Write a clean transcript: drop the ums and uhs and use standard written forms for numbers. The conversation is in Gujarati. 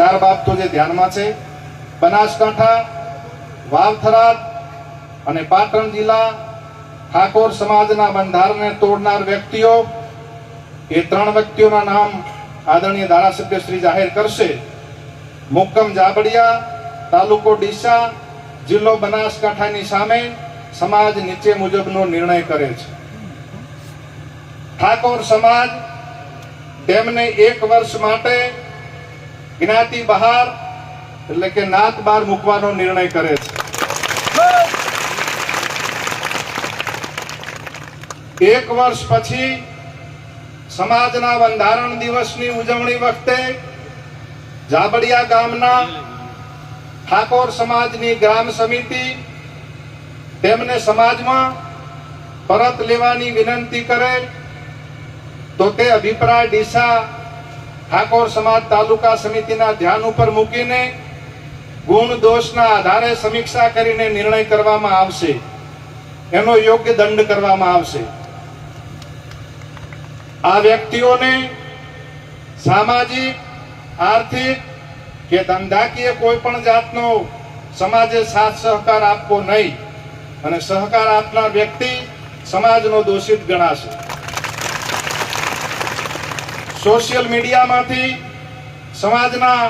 4 બાબતો જે ધ્યાનમાં છે, બનાસકાંઠા, વાવ-થરાદ અને પાટણ જિલ્લા ઠાકોર સમાજના બંધારણને તોડનાર વ્યક્તિઓ, એ 3 વ્યક્તિઓના નામ આદરણીય ધારાસભ્ય શ્રી જાહેર કરશે. મુક્કમ જાબડિયા, તાલુકો ડીસા, જિલ્લો બનાસકાંઠાની સામે સમાજ નીચે મુજબનો નિર્ણય કરે છે. ઠાકોર સમાજ તેમને 1 વર્ષ માટે જ્ઞાતિ બહાર એટલે કે નાત બહાર મૂકવાનો નિર્ણય કરે છે. 1 વર્ષ પછી સમાજના બંધારણ દિવસની ઉજવણી વખતે જાબડિયા ગામના ઠાકોર સમાજની ગ્રામ સમિતિ તેમને સમાજમાં પરત લેવાની વિનંતી કરે તો તે અભિપ્રાય ડીસા ઠાકોર સમાજ તાલુકા સમિતિના ધ્યાન ઉપર મૂકીને ગુણ દોષના આધારે સમીક્ષા કરીને નિર્ણય કરવામાં આવશે, એનો યોગ્ય દંડ કરવામાં આવશે. આ વ્યક્તિઓને સામાજિક, આર્થિક કે ધંધાકીય કોઈ પણ જાતનો સમાજે સાથ સહકાર આપવો નહીં અને સહકાર આપનાર વ્યક્તિ સમાજનો દોષિત ગણાશે. સોશિયલ મીડિયામાંથી સમાજના